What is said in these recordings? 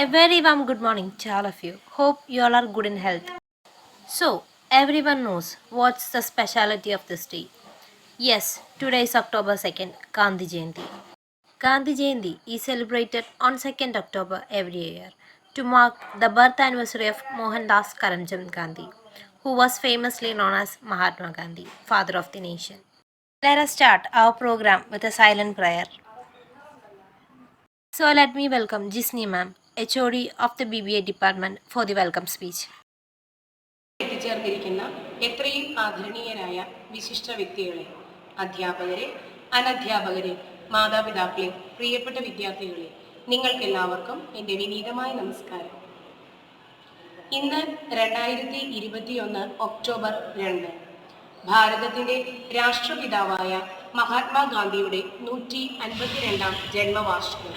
A very warm good morning to all of you. Hope you all are good in health. So, everyone knows what's the speciality of this day. Yes, today is October 2nd, Gandhi Jayanti. Gandhi Jayanti is celebrated on 2nd October every year to mark the birth anniversary of Mohandas Karamchand Gandhi, who was famously known as Mahatma Gandhi, father of the nation. Let us start our program with a silent prayer. So let me welcome Jisni ma'am, HOD of the BBA department for the welcome speech. എത്തിച്ചേർന്നിരിക്കുന്ന എത്രയും ആദരണീയരായ വിശിഷ്ട വ്യക്തികളെ, അധ്യാപകരെ, അനധ്യാപകരെ, മാതാപിതാക്കളെ, പ്രിയപ്പെട്ട വിദ്യാർത്ഥികളെ, നിങ്ങൾക്കെല്ലാവർക്കും എൻ്റെ വിനീതമായ നമസ്കാരം. ഇന്ന് 2021 ഒക്ടോബർ 2, ഭാരതത്തിൻ്റെ രാഷ്ട്രപിതാവായ മഹാത്മാഗാന്ധിയുടെ 152ാം ജന്മവാർഷികം.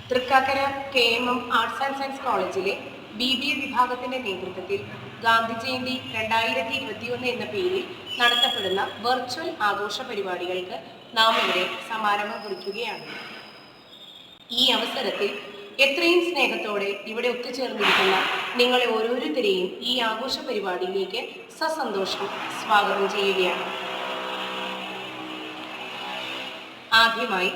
Thrikkakara KMM arts and science കോളേജിലെ BBA വിഭാഗത്തിന്റെ നേതൃത്വത്തിൽ ഗാന്ധി ജയന്തി 2021 എന്ന പേരിൽ നടത്തപ്പെടുന്ന വെർച്വൽ ആഘോഷ പരിപാടികൾക്ക് നാം ഇവിടെ സമാരംഭം കുറിക്കുകയാണ്. ഈ അവസരത്തിൽ എത്രയും സ്നേഹത്തോടെ ഇവിടെ ഒത്തുചേർന്നിരിക്കുന്ന നിങ്ങളെ ഓരോരുത്തരെയും ഈ ആഘോഷ പരിപാടിയിലേക്ക് സസന്തോഷം സ്വാഗതം ചെയ്യുകയാണ്. ആദ്യമായി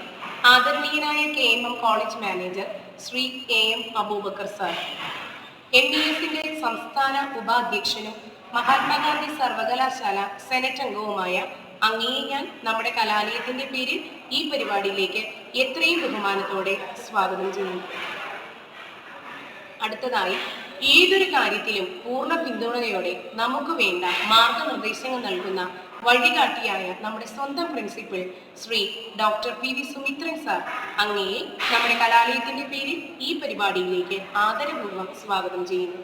ആദരണീയനായ KMM college manager Shri AM Aboobacker sir, MBSന്റെ സംസ്ഥാന ഉപാധ്യക്ഷനും മഹാത്മാഗാന്ധി സർവകലാശാല സെനറ്റ് അംഗവുമായ അങ്ങയെ ഞാൻ നമ്മുടെ കലാലയത്തിന്റെ പേരിൽ ഈ പരിപാടിയിലേക്ക് എത്രയും ബഹുമാനത്തോടെ സ്വാഗതം ചെയ്യുന്നു. അടുത്തതായി ഏതൊരു കാര്യത്തിലും പൂർണ്ണ പിന്തുണയോടെ നമുക്ക് വേണ്ട മാർഗനിർദ്ദേശങ്ങൾ നൽകുന്ന വഴികാട്ടിയായ നമ്മുടെ സ്വന്തം principal Shri doctor PV Sumithran sir, അങ്ങയെ നമ്മുടെ കലാലയത്തിന്റെ പേരിൽ ഈ പരിപാടിയിലേക്ക് ആദരപൂർവ്വം സ്വാഗതം ചെയ്യുന്നു.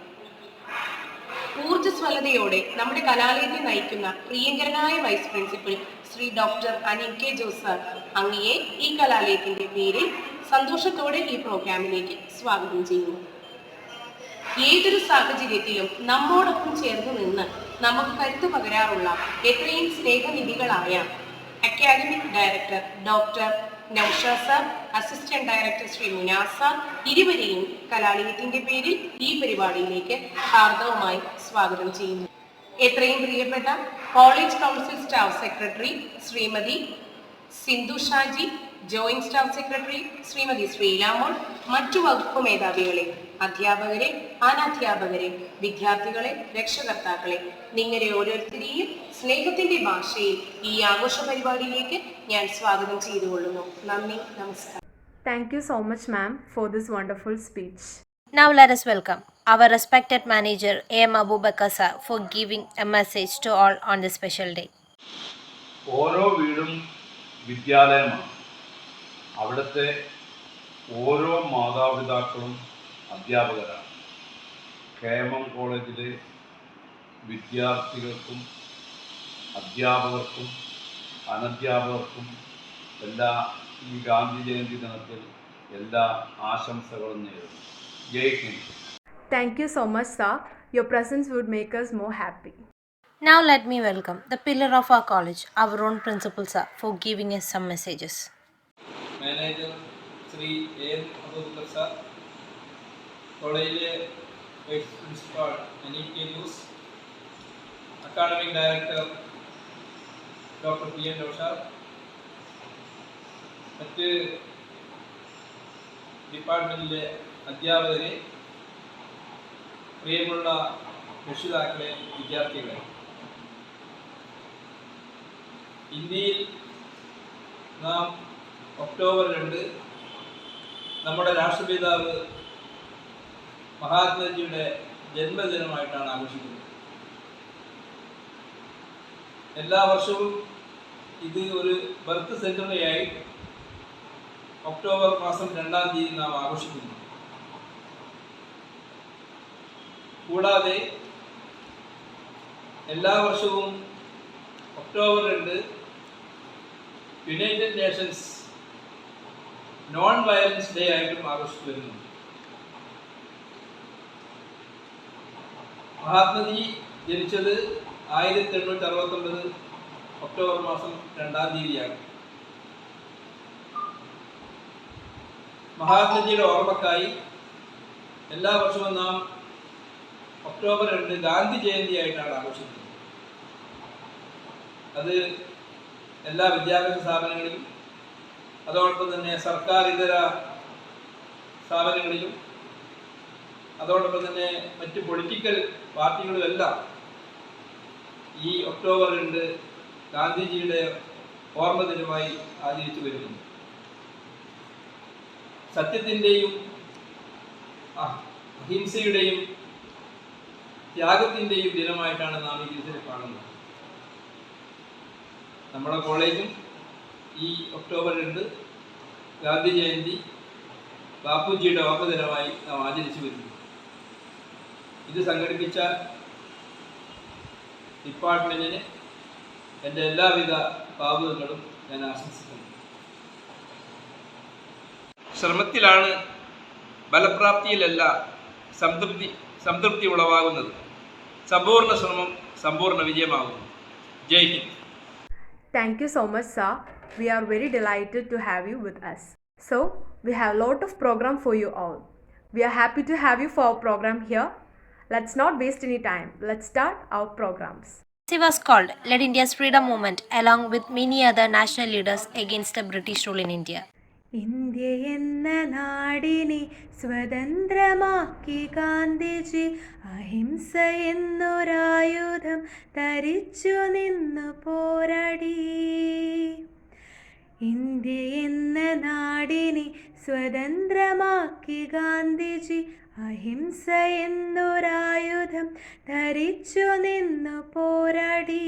ഊർജ്ജസ്വലതയോടെ നമ്മുടെ കലാലയത്തെ നയിക്കുന്ന പ്രിയങ്കരനായ vice principal Shri doctor Anil K. Jose sir, അങ്ങയെ ഈ കലാലയത്തിന്റെ പേരിൽ സന്തോഷത്തോടെ ഈ പ്രോഗ്രാമിലേക്ക് സ്വാഗതം ചെയ്യുന്നു. ഏതൊരു സാഹചര്യത്തിലും നമ്മോടൊപ്പം ചേർന്ന് നിന്ന് നമുക്ക് കരുത്തു പകരാറുള്ള എത്രയും സ്നേഹനിധികളായ academic director doctor Noushad sir, assistant director Shri Munas sir, ഇരുവരെയും കലാലയത്തിന്റെ പേരിൽ ഈ പരിപാടിയിലേക്ക് ഹാർദവമായി സ്വാഗതം ചെയ്യുന്നു. എത്രയും പ്രിയപ്പെട്ട college council staff secretary Shrimati Sindhu Shaji, joint staff secretary Shrimati Sreelamol, മറ്റു വകുപ്പ് മേധാവികളെ, അധ്യാപകരെ, അനധ്യാപകരെ, വിദ്യാർത്ഥികളെ, രക്ഷകർത്താക്കളെ, നിങ്ങളെ ഓരോരുത്തരെയും സ്നേഹത്തിന്റെ ഭാഷയിൽ ഈ ആഘോഷ പരിപാടിയിലേക്ക് ഞാൻ സ്വാഗതം ചെയ്തുകൊള്ളുന്നു. നന്ദി, നമസ്കാരം. Thank you so much, ma'am, for this wonderful speech. Now let us welcome our respected manager AM Abubakar sir for giving a message to all on this special day. ഓരോ വീടും വിദ്യാലയമാണ്. അവിടുത്തെ ഓരോ മാതാപിതാക്കളും അധ്യാപകരാണ്. KMM കോളേജിലെ വിദ്യാർത്ഥികൾക്കും അധ്യാപകർക്കും അനധ്യാപകർക്കും എല്ലാ ഈ ഗാന്ധി ജയന്തി ദിനത്തിൽ എല്ലാ ആശംസകളും നേരുന്നു. ജയ് Hind. Thank you so much, sir. Your presence would make us more happy. Now let me welcome the pillar of our college, our own principal sir, for giving us some messages. Manager Sri AM Abubakar sir, കോളേജിലെ vice principal Anil K. Jose, academic director doctor PM Naushad, മറ്റ് ഡിപ്പാർട്ട്മെൻറ്റിലെ അധ്യാപകരെ, പ്രിയമുള്ള രക്ഷിതാക്കളെ, വിദ്യാർത്ഥികളെ, ഇന്ത്യയിൽ നാം October 2 നമ്മുടെ രാഷ്ട്രപിതാവ് മഹാത്മജിയുടെ ജന്മദിനമായിട്ടാണ് ആഘോഷിക്കുന്നത്. എല്ലാ വർഷവും ഇത് ഒരു ബർത്ത് സെഞ്ചുറിയായി ഒക്ടോബർ മാസം 2-ാം തീയതി നാം ആഘോഷിക്കുന്നു. കൂടാതെ എല്ലാ വർഷവും October 2 United Nations non violence day ആയിട്ടും ആഘോഷിച്ചു വരുന്നു. മഹാത്മജി ജനിച്ചത് 1869 ഒക്ടോബർ മാസം 2-ാം തീയതിയാണ്. മഹാത്മജിയുടെ ഓർമ്മക്കായി എല്ലാ വർഷവും നാം ഒക്ടോബർ 2 ഗാന്ധി ജയന്തിയായിട്ടാണ് ആഘോഷിക്കുന്നത്. അത് എല്ലാ വിദ്യാഭ്യാസ സ്ഥാപനങ്ങളിലും അതോടൊപ്പം തന്നെ സർക്കാർ ഇതര സ്ഥാപനങ്ങളിലും അതോടൊപ്പം തന്നെ മറ്റ് പൊളിറ്റിക്കൽ പാർട്ടികളുമെല്ലാം ഈ ഒക്ടോബർ 2 ഗാന്ധിജിയുടെ ഓർമ്മ ദിനമായി ആചരിച്ചു വരുന്നു. സത്യത്തിൻ്റെയും അഹിംസയുടെയും ത്യാഗത്തിൻ്റെയും ദിനമായിട്ടാണ് നാം ഈ ദിവസത്തെ കാണുന്നത്. നമ്മുടെ കോളേജും ഈ ഒക്ടോബർ 2 ഗാന്ധി ജയന്തി ബാപ്പുജിയുടെ ഓർമ്മ ദിനമായി നാം ആചരിച്ചു വരുന്നു. ഇത് സംഘടിപ്പിച്ച ഡിപ്പാർട്ട്മെൻറ്റിന് എൻ്റെ എല്ലാവിധ ഭാവുകങ്ങളും ഞാൻ ആശംസിക്കുന്നു. ശ്രമത്തിലാണ് ഫലപ്രാപ്തിയിലല്ല സംതൃപ്തി ഉളവാകുന്നത്. സമ്പൂർണ്ണ ശ്രമം സമ്പൂർണ്ണ വിജയമാകുന്നു. ജയ് Hind. Thank you so much, sir. We are very delighted to have you with us. So, we have a lot of program for you all. We are happy to have you for our program here. Let's not waste any time. Let's start our programs. He was called led India's freedom movement along with many other national leaders against the British rule in India. India എന്ന നാടിനെ സ്വതന്ത്രമാക്കി ഗാന്ധിജി അഹിംസ എന്നൊരായുധം ധരിച്ചു നിന്നു പോരാടി. India എന്ന നാടിനെ സ്വതന്ത്രമാക്കി ഗാന്ധിജി അഹിംസ എന്നൊരായുധം ധരിച്ചു നിന്നു പോരാടി.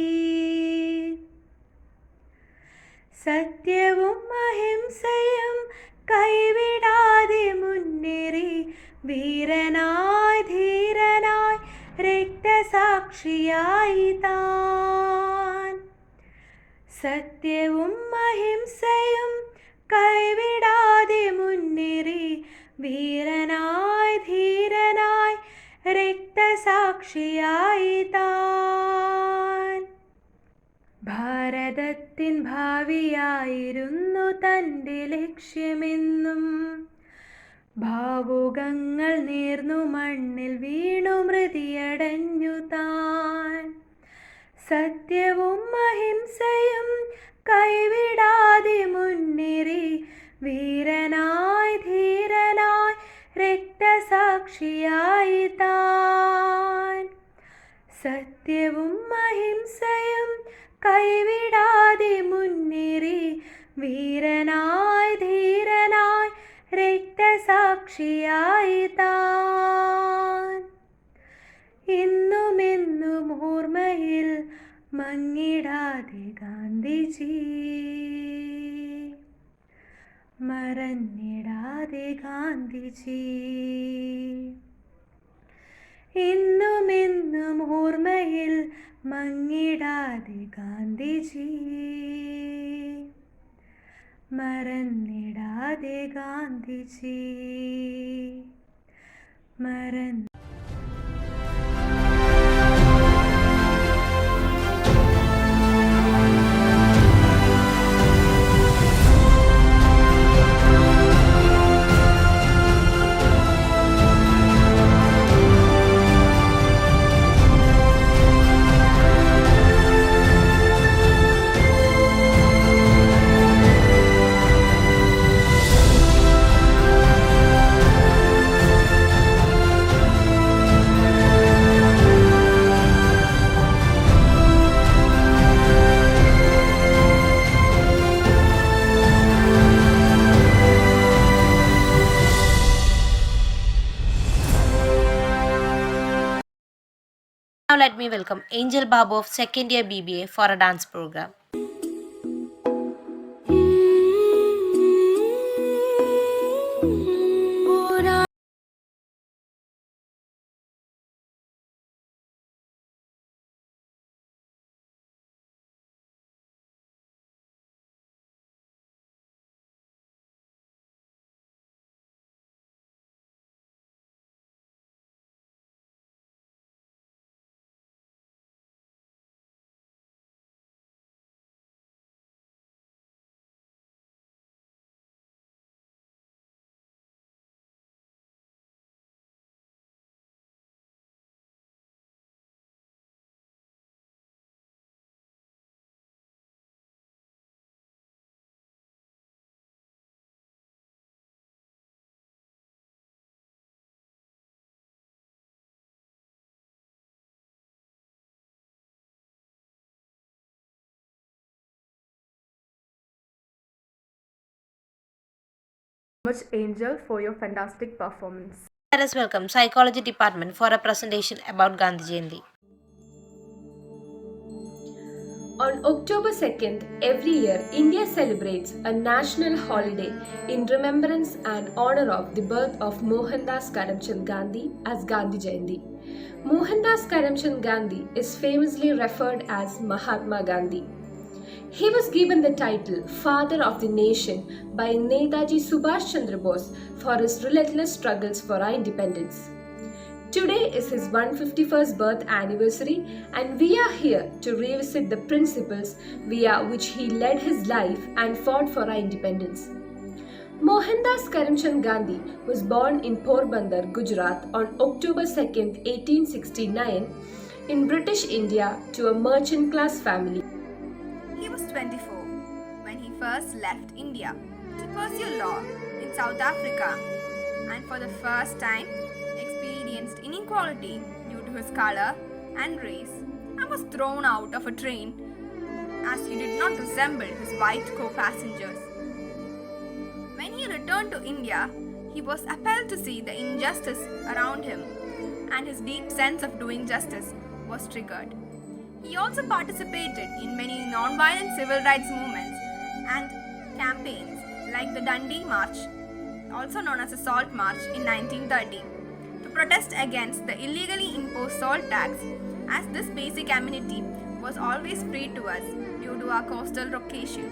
സത്യവും അഹിംസയും കൈവിടാതെ മുന്നേറി വീരനായി ധീരനായി രക്തസാക്ഷിയായി താൻ. സത്യവും അഹിംസയും കൈവിടാതെ മുന്നേറി വീരനായി ധീരനായി രക്തസാക്ഷിയായി താൻ. ഭാരതത്തിൻ ഭാവിയായിരുന്നു തൻ്റെ ലക്ഷ്യമെന്നും ഭാവുകങ്ങൾ നേർന്നു മണ്ണിൽ വീണു മൃതിയടഞ്ഞു താൻ. സത്യവും അഹിംസയും കൈവിടാതെ മുന്നേറി വീരനായി ധീരനായി രക്തസാക്ഷിയായി താൻ. സത്യവും അഹിംസയും കൈവിടാതെ മുന്നേറി വീരനായി ധീരനായി രക്തസാക്ഷിയായി താൻ. എന്നുമെന്നും ഓർമ്മയിൽ മങ്ങിടാതെ ഗാന്ധിജി, മറന്നിടാതെ ഗാന്ധിജി. എന്നുമെന്നും ഓർമ്മയിൽ മങ്ങിടാതെ ഗാന്ധിജി, മറന്നിടാതെ ഗാന്ധിജി, മറന്ന് Now let me welcome Angel Babu of second year BBA for a dance program. Much Angel for your fantastic performance. Let us welcome Psychology Department for a presentation about Gandhi Jayanti. On October 2nd, every year, India celebrates a national holiday in remembrance and honor of the birth of Mohandas Karamchand Gandhi as Gandhi Jayanti. Mohandas Karamchand Gandhi is famously referred as Mahatma Gandhi. He was given the title Father of the Nation by Netaji Subhash Chandra Bose for his relentless struggles for our independence. Today is his 151st birth anniversary, and we are here to revisit the principles via which he led his life and fought for our independence. Mohandas Karamchand Gandhi was born in Porbandar, Gujarat on October 2nd, 1869 in British India to a merchant class family. He was 24 when he first left India to pursue law in South Africa, and for the first time experienced inequality due to his color and race, and was thrown out of a train as he did not resemble his white co-passengers. When he returned to India, he was appalled to see the injustice around him, and his deep sense of doing justice was triggered. He also participated in many non-violent civil rights movements and campaigns like the Dundee March, also known as the Salt March in 1930, to protest against the illegally imposed salt tax, as this basic amenity was always free to us due to our coastal location.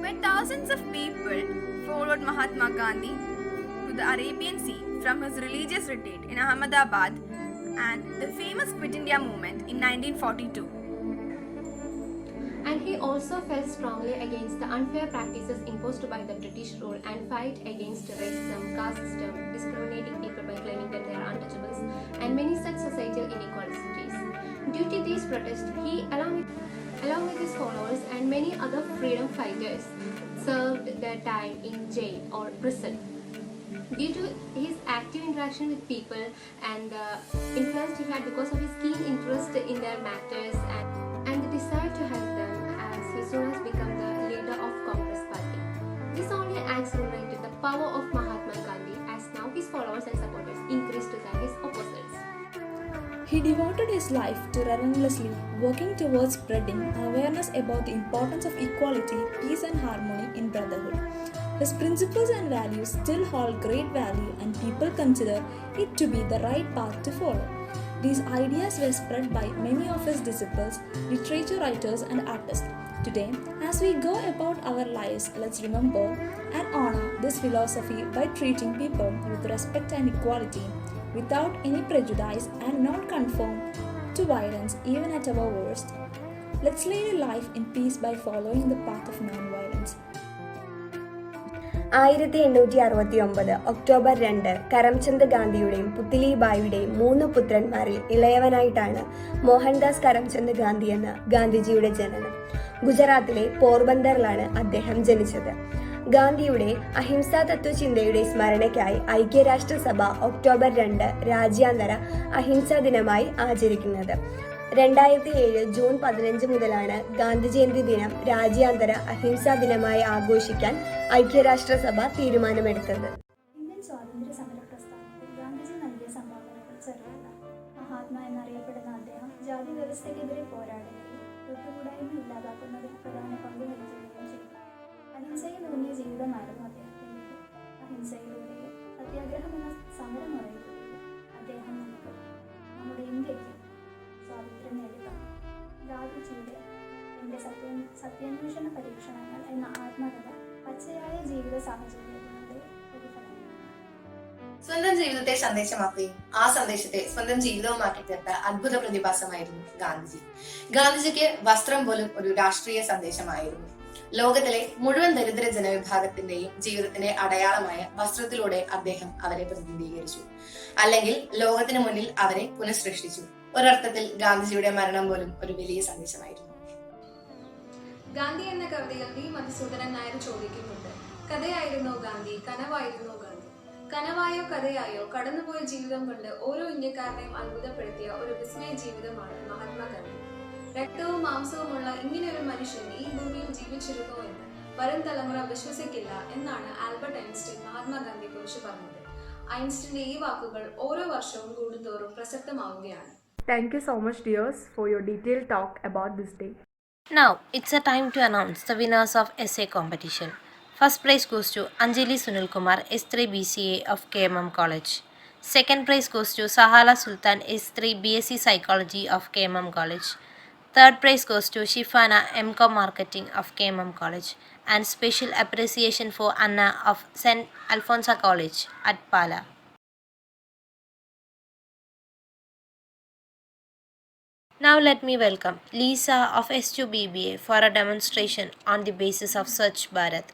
When thousands of people followed Mahatma Gandhi to the Arabian Sea from his religious retreat in Ahmedabad and the famous Quit India movement in 1942. And he also felt strongly against the unfair practices imposed by the British rule and fight against racism, caste system, discriminating people by claiming that they are untouchables, and many such societal inequalities. Due to these protests, he, along with his followers and many other freedom fighters, served their time in jail or prison. Due to his active interaction with people and the influence he had because of his keen interest in their matters and the desire to help them, as he soon has become the leader of Congress Party. This only accelerated the power of Mahatma Gandhi, as now his followers and supporters increased than his opponents. He devoted his life to relentlessly working towards spreading awareness about the importance of equality, peace and harmony in brotherhood. His principles and values still hold great value, and people consider it to be the right path to follow. These ideas were spread by many of his disciples, literature writers and artists. Today, as we go about our lives, let's remember and honor this philosophy by treating people with respect and equality, without any prejudice, and not conform to violence even at our worst. Let's lead a life in peace by following the path of non-violence. 1869 October 2 Karamchand ഗാന്ധിയുടെയും പുത്ലിബായിയുടെയും 3 പുത്രന്മാരിൽ ഇളയവനായിട്ടാണ് മോഹൻദാസ് കരംചന്ദ് ഗാന്ധി എന്ന ഗാന്ധിജിയുടെ ജനനം. ഗുജറാത്തിലെ പോർബന്ദറിലാണ് അദ്ദേഹം ജനിച്ചത്. ഗാന്ധിയുടെ അഹിംസാ തത്വചിന്തയുടെ സ്മരണയ്ക്കായി ഐക്യരാഷ്ട്രസഭ ഒക്ടോബർ 2 രാജ്യാന്തര അഹിംസാ ദിനമായി ആചരിക്കുന്നത്. 2007 ജൂൺ 15 മുതലാണ് ഗാന്ധി ജയന്തി ദിനം രാജ്യാന്തര അഹിംസാ ദിനമായി ആഘോഷിക്കാൻ ഐക്യരാഷ്ട്രസഭ തീരുമാനമെടുത്തത്. ഇന്ത്യൻ സ്വാതന്ത്ര്യ സമര പ്രസ്ഥാനത്തിൽ ഗാന്ധിജി നൽകിയ സംഭാവനകൾ ചെറുതല്ല. മഹാത്മാ എന്നറിയപ്പെടുന്ന അദ്ദേഹം ജാതി വ്യവസ്ഥയ്ക്കെതിരെ പോരാടുകയും തൊട്ടുകൂടായ്മ ഇല്ലാതാക്കുന്നതിൽ പ്രധാന പങ്ക് വഹിക്കുകയും ചെയ്തു. അഹിംസയിലൂന്നിയ ജീവിതമായിരുന്നു അദ്ദേഹത്തിൻ്റെത്. അഹിംസയിലൂടെയും സത്യാഗ്രഹം എന്ന സമരമുറയിലൂടെയും അദ്ദേഹം നമ്മുടെ ഇന്ത്യക്ക് സ്വാതന്ത്ര്യം നേടിത്തന്നു. ഗാന്ധിജിയുടെ എൻ്റെ സത്യാന്വേഷണ പരീക്ഷണങ്ങൾ എന്ന ആത്മകഥ പച്ചയായ ജീവിത സാഹചര്യങ്ങളുടെ പ്രതിഫലനമാണ്. സ്വന്തം ജീവിതത്തെ സന്ദേശമാക്കുകയും ആ സന്ദേശത്തെ സ്വന്തം ജീവിതവുമാക്കി തീർത്ത അത്ഭുത പ്രതിഭാസമായിരുന്നു ഗാന്ധിജി. ഗാന്ധിജിക്ക് വസ്ത്രം പോലും ഒരു രാഷ്ട്രീയ സന്ദേശമായിരുന്നു. ലോകത്തിലെ മുഴുവൻ ദരിദ്ര ജനവിഭാഗത്തിന്റെയും ജീവിതത്തിന്റെ അടയാളമായ വസ്ത്രത്തിലൂടെ അദ്ദേഹം അവരെ പ്രതിനിധീകരിച്ചു, അല്ലെങ്കിൽ ലോകത്തിന് മുന്നിൽ അവരെ പുനഃസൃഷ്ടിച്ചു. ഒരർത്ഥത്തിൽ ഗാന്ധിജിയുടെ മരണം പോലും ഒരു വലിയ സന്ദേശമായിരുന്നു. ഗാന്ധി എന്ന കവിതയിൽ വി മധുസൂദനൻ നായർ ചോദിക്കുന്നുണ്ട്, കഥയായിരുന്നോ ഗാന്ധി, കനവായിരുന്നോ ഗാന്ധി? കനവായോ കഥയായോ കടന്നുപോയ ജീവിതം കൊണ്ട് ഓരോ ഇന്ത്യക്കാരനെയും അത്ഭുതപ്പെടുത്തിയ ഒരു വിസ്മയ ജീവിതമാണ് മഹാത്മാഗാന്ധി. രക്തവും മാംസവുമുള്ള ഇങ്ങനെ ഒരു മനുഷ്യൻ ഈ ഭൂമിയിൽ ജീവിച്ചിരുന്നു എന്ന് വരും തലമുറ വിശ്വസിക്കില്ല എന്നാണ് ആൽബർട്ട് ഐൻസ്റ്റീൻ മഹാത്മാഗാന്ധിയെക്കുറിച്ച് പറഞ്ഞത്. ഐൻസ്റ്റീന്റെ ഈ വാക്കുകൾ ഓരോ വർഷവും കൂടുന്തോറും പ്രസക്തമാവുകയാണ്. Thank you so much, dears, for your detailed talk about this day. Now, it's a time to announce the winners of essay competition. First prize goes to Anjali Sunil Kumar, S3 BCA of KMM College. Second prize goes to Sahala Sultan, S3 BSc Psychology of KMM College. Third prize goes to Shifana, MCom Marketing of KMM College. And special appreciation for Anna of St. Alphonsa College at Pala. Now let me welcome Lisa of S2 BBA for a demonstration on the basis of Swachh Bharat.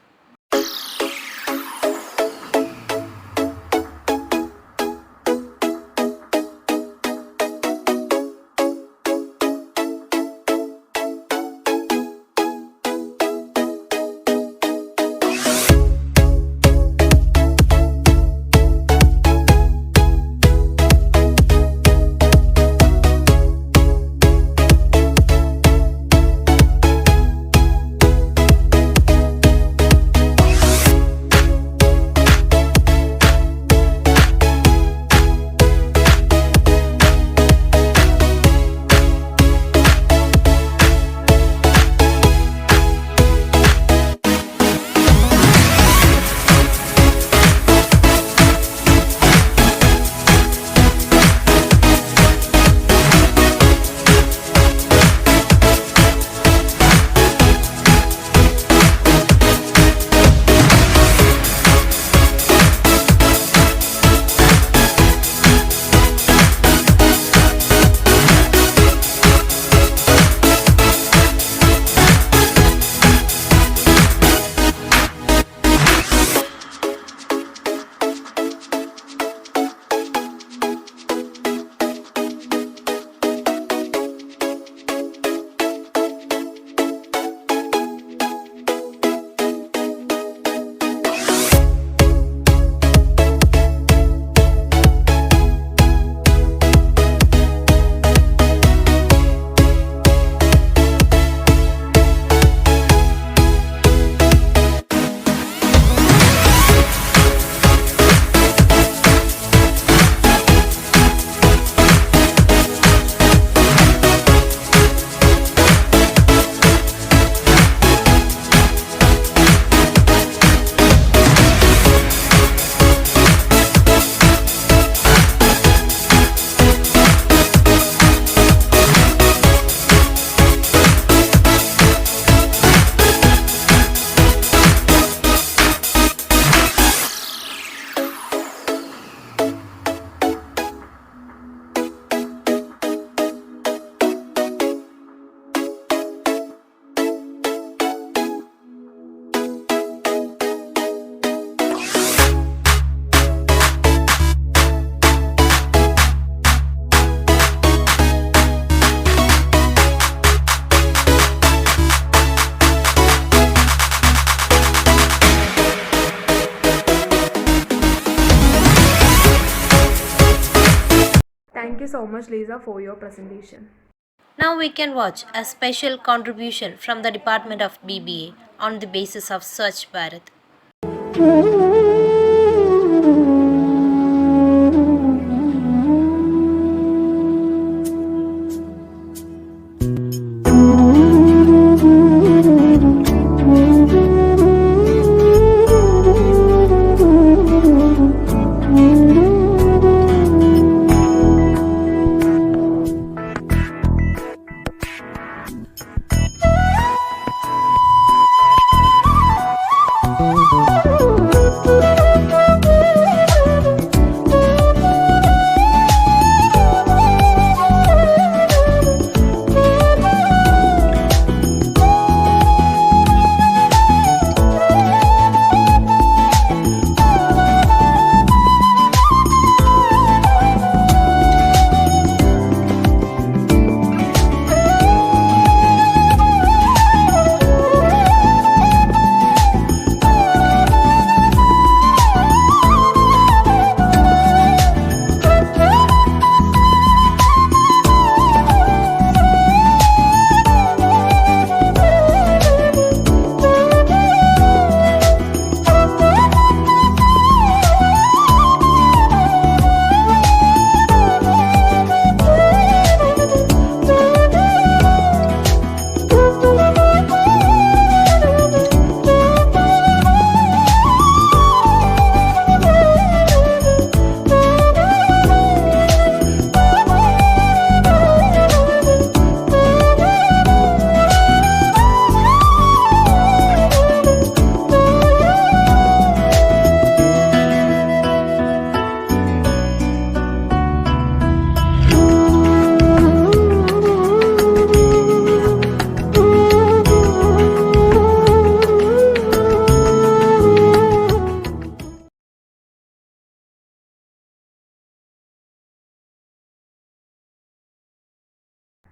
Thank you so much, Lisa, for your presentation. Now we can watch a special contribution from the Department of BBA on the basis of Swachh Bharat.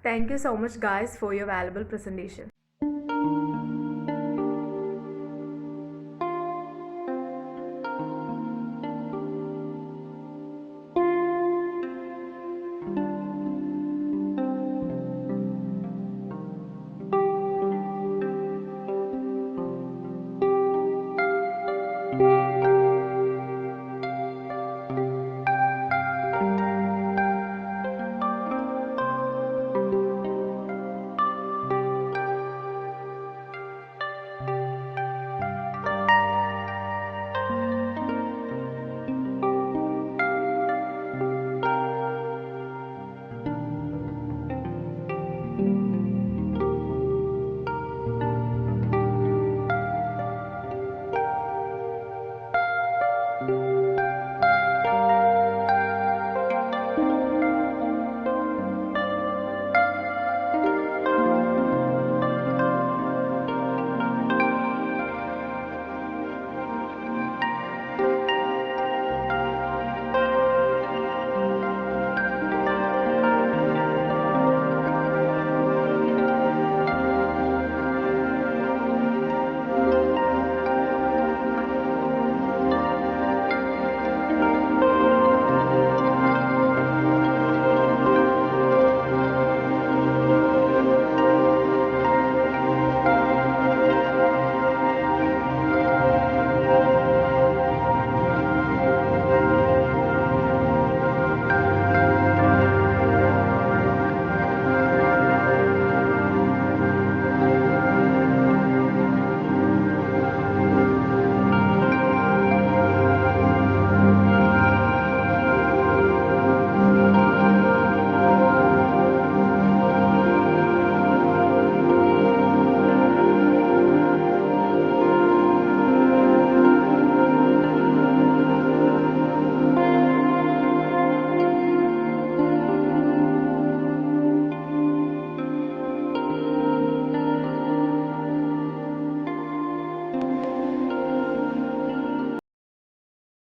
Thank you so much, guys, for your valuable presentation.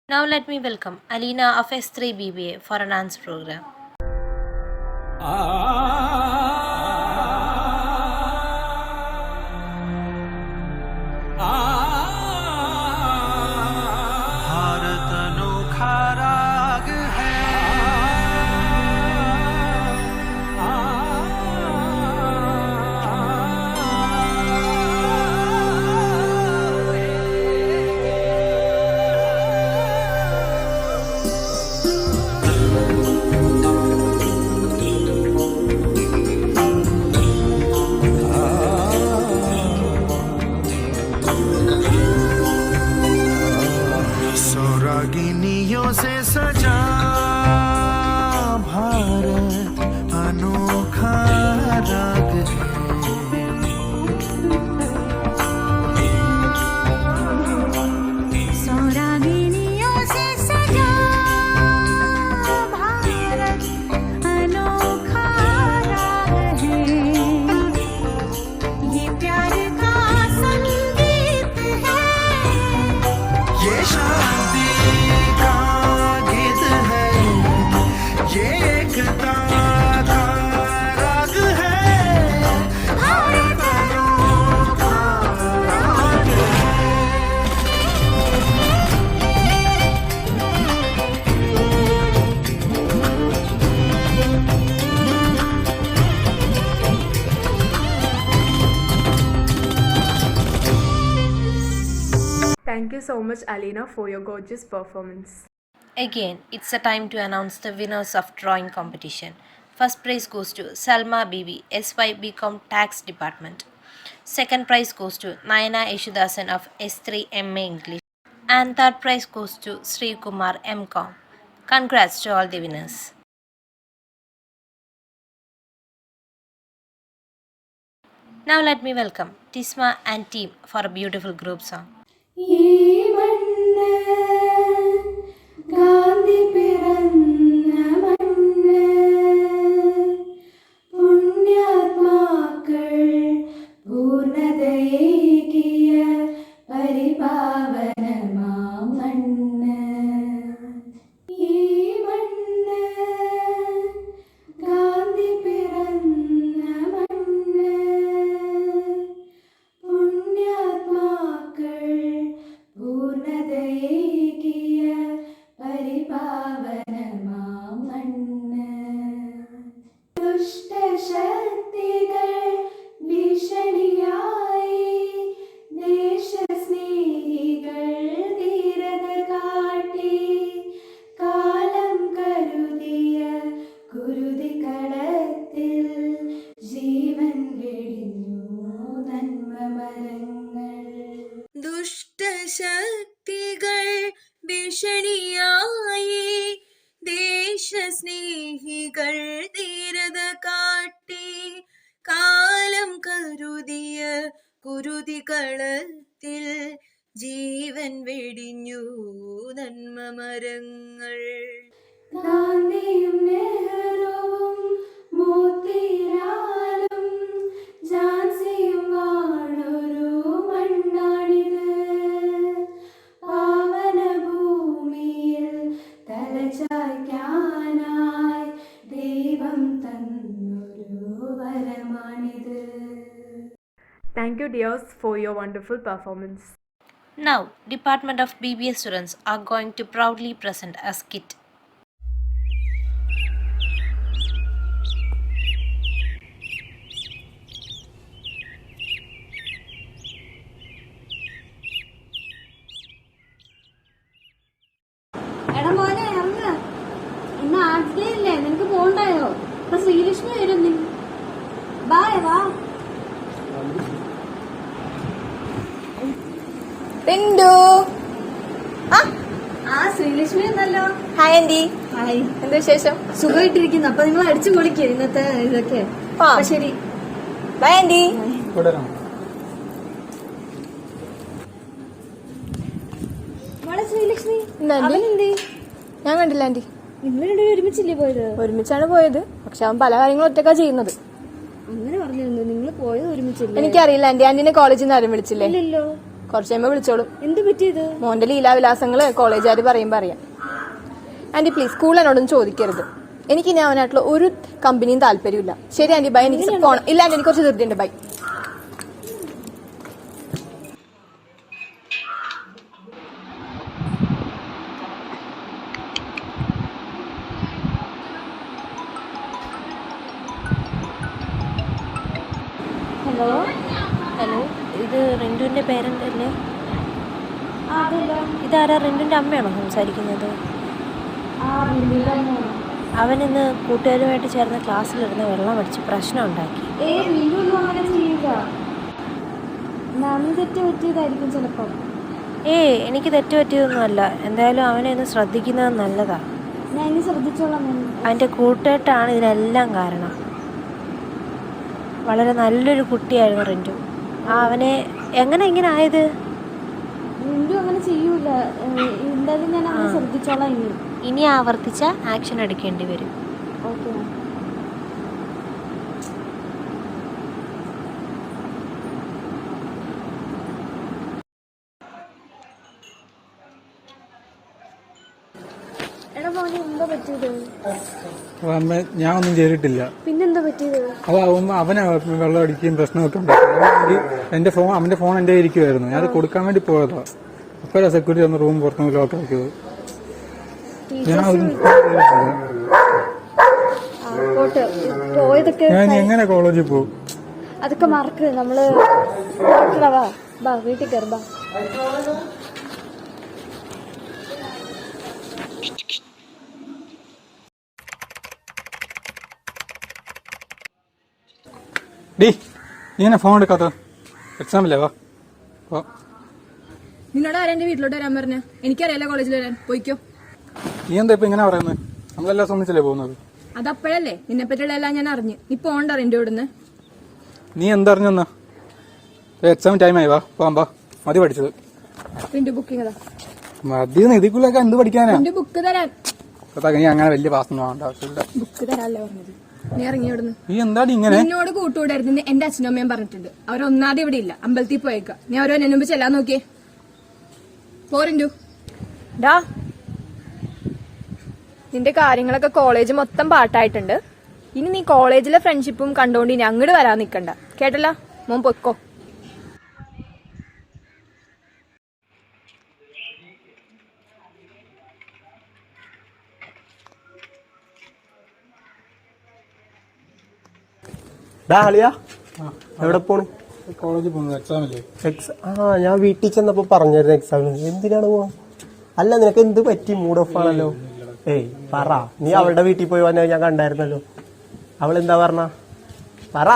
Now let me welcome Alina of S3 BBA for an answer program. Bharat अनोखा राग है, सौरागिनियों से सजा भारत अनोखा राग है। सौरागिनियों से सजा भारत अनोखा राग है, ये प्यार का संगीत है, ये शांति का गीत है, ये एकता का राग है, भारत अनोखा राग है। Thank you so much, Alina, for your gorgeous performance. Again, it's a time to announce the winners of drawing competition. First prize goes to Salma BB, SY BCom Tax Department. Second prize goes to Nayana Eshudasan of S3 MA English. And third prize goes to Sri Kumar MCom. Congrats to all the winners. Now let me welcome Tisma and team for a beautiful group song. ये मण्ണ് ഗാന്ധി പിറന്ന മണ്ണ്, പുണ്യാത്മാക്കൾ പൂർണ്ണതയേകിയ പരിപാവനമാം മണ്ണ്. ഈ മണ്ണ് ഗാന്ധി പിറന്ന ദേശസ്നേഹികൾ ധീരത കാട്ടി കാലം കരുതിയ കുരുതികളത്തിൽ ജീവൻ വെടിഞ്ഞു നന്മ മരങ്ങൾ. ഗാന്ധിയും നെഹ്റുവും മോത്തിലാലും ഝാൻസിയും വാണൊരു മണ്ണാണിത്. പാവനഭൂമിയിൽ തലചായ്ക്കാനായി ദൈവം തന്നൊരു വരമാണിത്. Thank you, dears, for your wonderful performance. Now, Department of BBA students are going to proudly present a skit. എടാ മോനെ ഇറങ്ങ, ഇന്ന് ആർട്സ് ഡേ അല്ലേ, നിനക്ക് പോണ്ടായോ? ഇപ്പൊ ശ്രീലക്ഷ്മി വരും. ബായ് വാ. ആ ശ്രീലക്ഷ്മി ഉണ്ടല്ലോ. Hi aunty. ഹായ്, എന്താ വിശേഷം? സുഖമായിട്ടിരിക്കുന്നു. അപ്പൊ നിങ്ങൾ അടിച്ചു പൊളിക്കുക ഇന്നത്തെ ഇതൊക്കെ. അപ്പൊ ശരി, ബൈ ആന്റി. മോളെ ശ്രീലക്ഷ്മി, ഞാൻ കണ്ടില്ല ആന്റി. നിങ്ങൾ രണ്ടുപേരും ഒരുമിച്ചില്ലേ പോയത്? ഒരുമിച്ചാണ് പോയത്, പക്ഷെ അവൻ പല കാര്യങ്ങളും ഒറ്റക്കാ ചെയ്യുന്നത്. അങ്ങനെ പറഞ്ഞിരുന്നു. നിങ്ങൾ പോയത് ഒരുമിച്ചില്ലേ? എനിക്കറിയില്ല ആന്റി. ആന്റിനെ കോളേജിൽ നിന്ന് ആരും വിളിച്ചില്ലേ? ഇല്ലല്ലോ. കുറച്ച് കഴിയുമ്പോ വിളിച്ചോളും. എന്ത് പറ്റിയത്? മോന്റെ ലീലാവിലാസങ്ങള് കോളേജുകാര് പറയുമ്പോ അറിയാം. ആന്റി പ്ലീസ്, സ്കൂൾ എന്നോടൊന്നും ചോദിക്കരുത്. എനിക്ക് ഇനി അവനായിട്ടുള്ള ഒരു കമ്പനിയും താല്പര്യമില്ല. ശരി ആന്റി, ബൈ. എനിക്ക് പോണം. ഇല്ല ആന്റി, എനിക്ക് കുറച്ച് ധൃതിയുണ്ട്. ബൈ. ഹലോ. ഹലോ, ഇത് റിന്റുവിൻ്റെ പേരൻ്റ് അല്ലേ? ആ അതല്ലോ. ഇതാരാ, റിന്റുവിൻ്റെ അമ്മയാണോ സംസാരിക്കുന്നത്? ആ റിന്റുവിന്റെ അമ്മയാണോ? അവനിന്ന് കൂട്ടുകാരുമായിട്ട് ചേർന്ന് ക്ലാസ്സിലിരുന്ന് വെള്ളം അടിച്ച് പ്രശ്നം ഉണ്ടാക്കി. റിന്റു ഒന്നും അങ്ങനെ ചെയ്യില്ല. നാമിന് തെറ്റ് പറ്റിയതായിരിക്കും ചിലപ്പം. എനിക്ക് തെറ്റ് പറ്റിയതൊന്നുമല്ല. എന്തായാലും അവനെ ഒന്ന് ശ്രദ്ധിക്കുന്നത് നല്ലതാ. ഞാൻ ഇനി ശ്രദ്ധിച്ചോളാം. അവൻ്റെ കൂട്ടുകെട്ടാണ് ഇതിനെല്ലാം കാരണം. വളരെ നല്ലൊരു കുട്ടിയായിരുന്നു റിന്റു. അവനെ എങ്ങനെ ഇങ്ങനെ ആയത്? റിന്റു അങ്ങനെ ചെയ്യൂല. എന്തായാലും ഞാൻ അങ്ങനെ ശ്രദ്ധിച്ചോളാം. ഇനി ആവർത്തിച്ച ആക്ഷൻ എടുക്കേണ്ടി വരും. ഓക്കെ. എടാ മോനെ, എന്താ പറ്റിയത്? ഞാൻ ഒന്നും ചെയ്തിട്ടില്ല. പിന്നെന്താ പറ്റിയത്? അവനെ വെള്ളം അടിക്കുകയും പ്രശ്നമൊക്കെ ഉണ്ടാക്കി. അവന്റെ ഫോൺ എന്റെ ഇരിക്കുമായിരുന്നു. ഞാൻ അത് കൊടുക്കാൻ വേണ്ടി പോയതാ. അപ്പോഴാ സെക്യൂരിറ്റി വന്ന് റൂം പുറത്തുനിന്ന് ലോക്ക് ആക്കിയത്. ഞാൻ എങ്ങനെ കോളേജിൽ പോകും? അതൊക്കെ മറക്ക്. നമ്മള് വാ, വീട്ടിൽ കയറി ബാ. ഇങ്ങനെ ഫോൺ എടുക്കാത്ത എക്സാമില്ലേ? വാ. നിന്നോട് ആരാ എന്റെ വീട്ടിലോട്ട് വരാൻ പറഞ്ഞ? എനിക്കറിയാലോ കോളേജിൽ വരാൻ. പോയിക്കോ. നീ എന്താ ഇപ്പൊ ഇങ്ങനെ പറയുന്നത്? നമ്മളെല്ലാം ഒന്നിച്ചല്ലേ പോകുന്നത്? അതപ്പോഴല്ലേ നിന്നെ പറ്റിയുള്ള എല്ലാം ഞാൻ അറിഞ്ഞു. നീ പോണ്ട എന്റെ ഇവിടുന്ന്. നീ എന്തറിഞ്ഞെന്നാ? എക്സാം ടൈമായി. വാ പോവാൻ. വാ. മതി പഠിച്ചത്. ബുക്കിംഗ് മതിന്ന്. ഇതിക്കുള്ളൊക്കെ എന്ത് പഠിക്കാനാ? ബുക്ക് തരാൻ. നീ അങ്ങനെ വലിയ പാസ്സൊന്നും ആവേണ്ട ആവശ്യമില്ല. ബുക്ക് തരാല്ലേ പറഞ്ഞത്. നീ ഇറങ്ങി ഇവിടുന്ന്. നീ എന്താ ഇങ്ങനെ? എന്നോട് കൂട്ടുകൂടായിരുന്നു എന്റെ അച്ഛനും അമ്മയും പറഞ്ഞിട്ടുണ്ട്. അവരൊന്നാതെ ഇവിടെ ഇല്ല, അമ്പലത്തിൽ പോയേക്കാം. നീ അവരോ എന്നെ മുമ്പ് ചെല്ലാൻ നോക്കിയേ. പോരണ്ടു. നിന്റെ കാര്യങ്ങളൊക്കെ കോളേജ് മൊത്തം പാട്ടായിട്ടുണ്ട്. ഇനി നീ കോളേജിലെ ഫ്രണ്ട്ഷിപ്പും കണ്ടോണ്ട് ഇനി അങ്ങോട്ട് വരാൻ നിക്കണ്ട. കേട്ടല്ല? മോൻ പൊയ്ക്കോ. എവിടെ പോണു? കോളേജിൽ പോകുന്നു. എക്സാമില്ലേ? ഞാൻ വീട്ടിൽ ചെന്നപ്പോ പറഞ്ഞായിരുന്നു എക്സാമിന്. എന്തിനാണ് പോവാ? അല്ല, നിനക്ക് എന്ത് പറ്റി? മൂഡ് ഓഫ് ആണല്ലോ. പറ. നീ അവളുടെ വീട്ടിൽ പോയി വന്നത് ഞാൻ കണ്ടായിരുന്നല്ലോ. അവളെന്താ പറഞ്ഞ? പറ.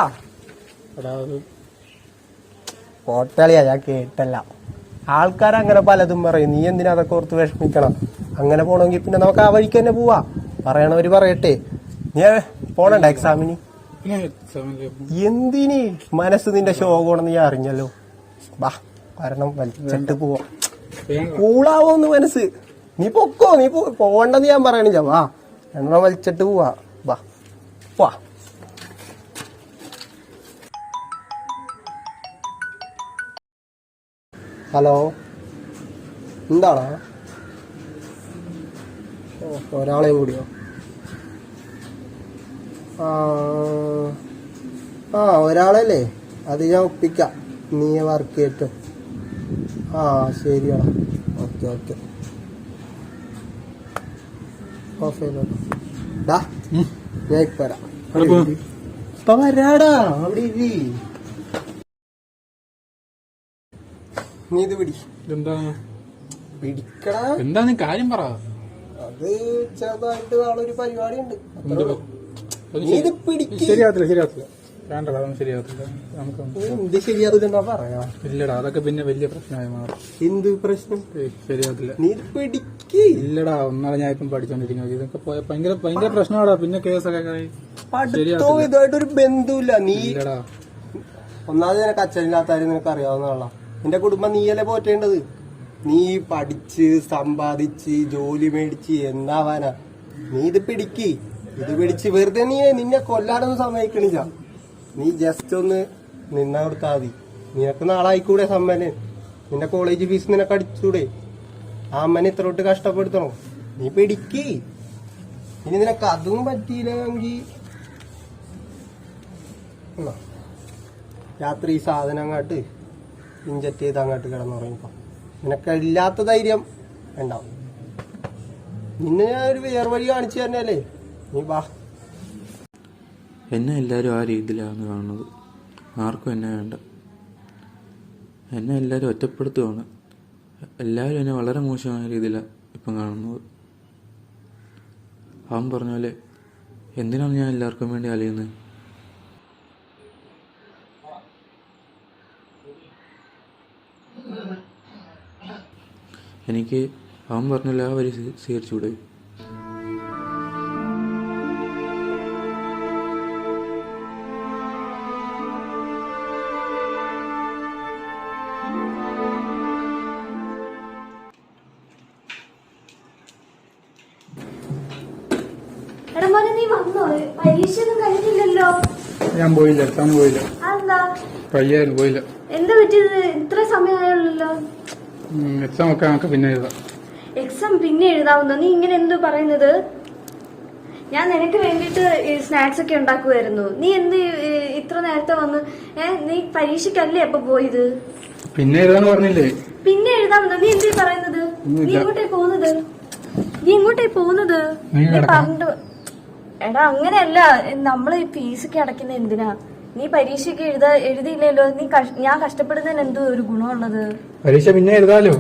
പോട്ടളിയാ, ഞാൻ കേട്ടല്ല. ആൾക്കാരങ്ങനെ പലതും പറയും. നീ എന്തിനാ അതൊക്കെ ഓർത്ത് വിഷമിക്കണം? അങ്ങനെ പോണെങ്കിൽ പിന്നെ നമുക്ക് ആ വഴിക്ക് തന്നെ പോവാ. പറയണവര് പറയട്ടെ. നീ പോണണ്ട എക്സാമിന്? എന്തിന്? മനസ്സ് നിന്റെ ശോകമാണെന്ന് ഞാൻ അറിഞ്ഞല്ലോ. ബാ കാരണം വലിച്ചിട്ട് പോവാ. കൂളാവോന്ന് മനസ്സ്. നീ പൊക്കോ, നീ പോവണ്ടെന്ന് ഞാൻ പറയണില്ല. വാ എണ്ണ വലിച്ചിട്ട് പോവാ. വാ വാ. ഹലോ, എന്താണോ? ഒരാളെയും കൂടിയോ? ആ ഒരാളല്ലേ, അത് ഞാൻ ഒപ്പിക്കാം. നീ വർക്ക് ചെയ്യട്ടോ. ആ ശരിയാടാ. Okay okay. ഡാ ഞാൻ ഇപ്പൊ വരാം. ഇപ്പൊ വരാടാ. അവിടെ ഇരി. നീ ഇത് പിടി. പിടിക്കടാ. എന്താ നീ കാര്യം പറ. അത് ചെറുതായിട്ട് നാളൊരു പരിപാടി ഉണ്ട്. നീ ഇത് പിടിക്ക്. ശരിയാകത്തില്ല. വേണ്ടടാ, അതൊന്നും ശരിയാകത്തില്ല. എന്ത് ശരിയാകില്ല പറയാ. ഇല്ലടാ, അതൊക്കെ പിന്നെ വലിയ പ്രശ്നമായി മാറും. എന്ത് പ്രശ്നം? ശരിയാകത്തില്ല. നീ ഇത് പിടിക്ക്. ഇല്ലടാ, ഒന്നാളെ ഞാൻ ഇപ്പം പഠിച്ചോണ്ടിരിക്കുന്നത്. ഇതൊക്കെ പോയ ഭയങ്കര പ്രശ്നമാടാ. പിന്നെ കേസൊക്കെ പഠിത്തവും ഇതായിട്ടൊരു ബന്ധമില്ല. നീ ഒന്നാമത് നിനക്ക് അച്ഛനില്ലാത്താരും നിനക്ക് അറിയാവുന്നതാണല്ലോ. നിന്റെ കുടുംബം നീയല്ലേ പോറ്റേണ്ടത്. നീ പഠിച്ച് സമ്പാദിച്ച് ജോലി മേടിച്ച് എന്താവാനാ? നീ ഇത് പിടിക്ക്. ഇത് പിടിച്ച് വെറുതെ നീ നിന്നെ കൊല്ലാനൊന്നും സമ്മതിക്കണില്ല. നീ ജസ്റ്റ് ഒന്ന് നിന്നാ കൊടുത്താൽ മതി. നിനക്ക് നാളായിക്കൂടെ സമ്മേനെ? നിന്റെ കോളേജ് ഫീസ് നിനക്ക് അടിച്ചൂടെ? ആ അമ്മനെ ഇത്രോട്ട് കഷ്ടപ്പെടുത്തണോ? നീ പിടിക്ക്. ഇനി നിനക്ക് അതും പറ്റിയില്ലെങ്കിൽ രാത്രി ഈ സാധനം അങ്ങോട്ട് ഇഞ്ചക്ട് ചെയ്ത് അങ്ങോട്ട് കിടന്നുറങ്ങിക്കോ. നിനക്ക് ഇല്ലാത്ത ധൈര്യം ഉണ്ടാവും. നിന്നെ ഞാൻ ഒരു വേറെ വഴി കാണിച്ചു തന്നെയല്ലേ. നീ വാ. എന്നെ എല്ലാവരും ആ രീതിയിലാണ് കാണുന്നത്. ആർക്കും എന്നെ വേണ്ട. എന്നെ എല്ലാവരും ഒറ്റപ്പെടുത്തുകയാണ്. എല്ലാവരും എന്നെ വളരെ മോശമായ രീതിയിലാണ് ഇപ്പം കാണുന്നത്. അവൻ പറഞ്ഞ പോലെ എന്തിനാണ് ഞാൻ എല്ലാവർക്കും വേണ്ടി അലയുന്നത്? എനിക്ക് അവൻ പറഞ്ഞ ആ വരി സ്വീകരിച്ചുകൂടെ? എടാ മോനെ, നീ വന്നോ? പരീക്ഷയൊന്നും കഴിഞ്ഞില്ലല്ലോ. ഞാൻ പോയില്ല, എക്സാം പോയില്ല. അതെന്താ? പയ്യായിരുന്നു, പോയില്ല. എന്താ പറ്റിയത്? ഇത്ര സമയമായുള്ളല്ലോ. എക്സാം ഒക്കെ നമുക്ക് പിന്നെ എഴുതാം. എക്സാം പിന്നെ എഴുതാവുന്നോ? നീ ഇങ്ങനെ എന്തോ പറയുന്നത്? ഞാൻ നിനക്ക് വേണ്ടിട്ട് സ്നാക്സ് ഒക്കെ ഉണ്ടാക്കുമായിരുന്നു. നീ എന്ത് ഇത്ര നേരത്തെ വന്ന്? നീ പരീക്ഷക്കല്ലേ അപ്പൊ പോയത്? പിന്നെ എഴുതാന്ന് പറഞ്ഞില്ലേ? പിന്നെ എഴുതാമെന്നോ? നീ എന്തീ പറയുന്നത്? നീ എങ്ങോട്ടേ പോകുന്നത്? നീ പറഞ്ഞിട്ട് എടാ അങ്ങനെയല്ല. നമ്മള് ഫീസ് ഒക്കെ അടയ്ക്കുന്ന എന്തിനാ? നീ പരീക്ഷയ്ക്ക് എഴുതിയില്ലല്ലോ. ഞാൻ കഷ്ടപ്പെടുന്നതിന് എന്തോ ഒരു ഗുണമുള്ളത്? പരീക്ഷ പിന്നെ എഴുതാലോ.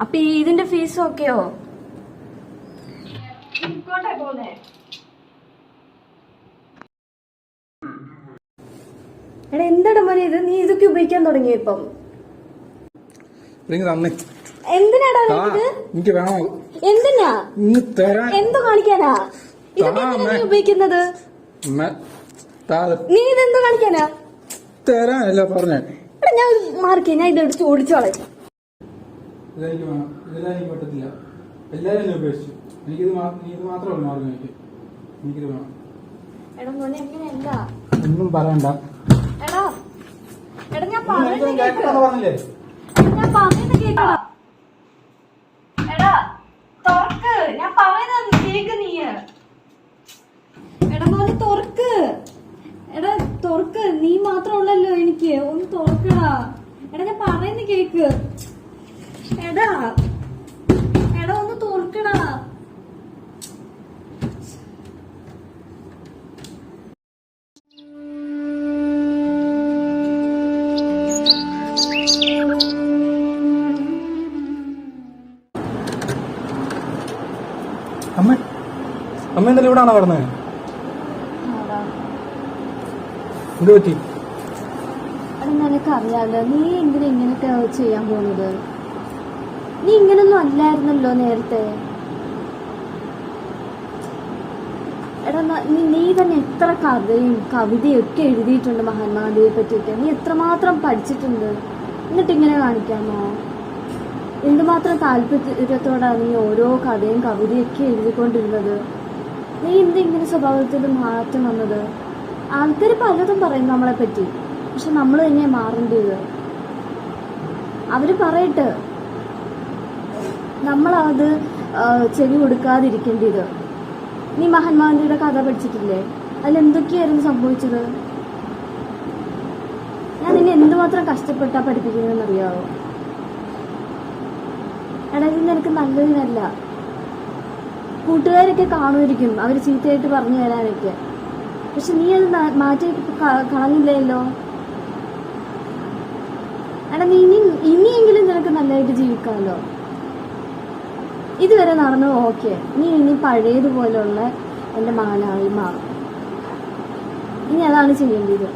അപ്പൊ ഇതിന്റെ ഫീസും ഒക്കെയോ? എടാ എന്താടാ മോനെ ഇത്? നീ ഇതൊക്കെ ഉപയോഗിക്കാൻ തുടങ്ങിയ ഇപ്പം? എന്തിനാടാ എനിക്ക് വേണോ? എന്തിനാ? എന്തോ കാണിക്കാനാ? ഇതൊക്കെ എന്തിനാ നീ ഉപയോഗിക്കുന്നത്? നീ ഇതെന്തോ കാണിക്കാനാ? തരാനല്ല പറഞ്ഞേ. ഞാൻ മാർക്കേ, ഞാൻ ഇതെടുത്ത് ഓടിച്ചോളെ. ഇതെനിക്ക് പറ്റത്തില്ല. എല്ലാരും ഉപേക്ഷിച്ചു. എനിക്കിത് മാത്രമല്ല മാർഗം. എനിക്കിത് വേണം. എടാ മോനെ എങ്ങനെയല്ല? ഒന്നും പറയണ്ട. എടാ ഞാൻ പറയുന്നത് കേട്ടോ. എടാ തുറക്ക്, ഞാൻ പറയുന്നത് കേക്ക് നീ. എടാ മോനെ തുറക്ക്. എടാ തുറക്ക്. നീ മാത്രമുള്ളല്ലോ എനിക്ക്. ഒന്ന് തുറക്കടാ. എടാ ഞാൻ പറയുന്ന കേക്ക്. എടാ ഒന്ന് തുറക്കടാ. അമ്മ എന്തായാലും ഇവിടെ ആണോ കിടന്നത്? എന്ത് പറ്റി? എടാ നിനക്കറിയാലോ, നീ എന്തിനാ ഇങ്ങനെയൊക്കെ ചെയ്യാൻ പോകുന്നത്? നീ ഇങ്ങനൊന്നും അല്ലായിരുന്നല്ലോ നേരത്തെ. എടാ നീ തന്നെ എത്ര കഥയും കവിതയും ഒക്കെ എഴുതിയിട്ടുണ്ട് മഹാത്മാഗാന്ധിയെ പറ്റിയൊക്കെ. നീ എത്രമാത്രം പഠിച്ചിട്ടുണ്ട്, എന്നിട്ട് ഇങ്ങനെ കാണിക്കാമോ? എന്തുമാത്രം താല്പര്യത്തോടാണ് നീ ഓരോ കഥയും കവിതയൊക്കെ എഴുതിക്കൊണ്ടിരുന്നത്. നീ ഇങ്ങനെ സ്വഭാവത്തിൽ മാറ്റം വന്നത്? ആൾക്കാർ പലതും പറയും നമ്മളെ പറ്റി, പക്ഷെ നമ്മൾ തന്നെയാണ് മാറേണ്ടത്. അവർ പറയട്ടെ, നമ്മളത് ചെവി കൊടുക്കാതിരിക്കേണ്ടത്. നീ മഹാത്മാഗാന്ധിയുടെ കഥ പഠിച്ചിട്ടില്ലേ? അതിലെന്തൊക്കെയായിരുന്നു സംഭവിച്ചത്? ഞാൻ നിന്നെ എന്തുമാത്രം കഷ്ടപ്പെട്ടാ പഠിപ്പിക്കുന്നതെന്നറിയാവോ? എടാ, ഇത് നിനക്ക് നല്ലതിനല്ല. കൂട്ടുകാരൊക്കെ കാണുമായിരിക്കും, അവർ ചീത്തയായിട്ട് പറഞ്ഞു തരാനൊക്കെ, പക്ഷെ നീ അത് മാറ്റി കളഞ്ഞില്ലല്ലോ. എടാ, നീ ഇനിയെങ്കിലും നിനക്ക് നല്ലതായിട്ട് ജീവിക്കാമല്ലോ. ഇതുവരെ നടന്നു ഓക്കെ, നീ ഇനി പഴയതുപോലുള്ള എൻ്റെ മകനായി മാറും. ഇനി അതാണ് ചെയ്യേണ്ടത്.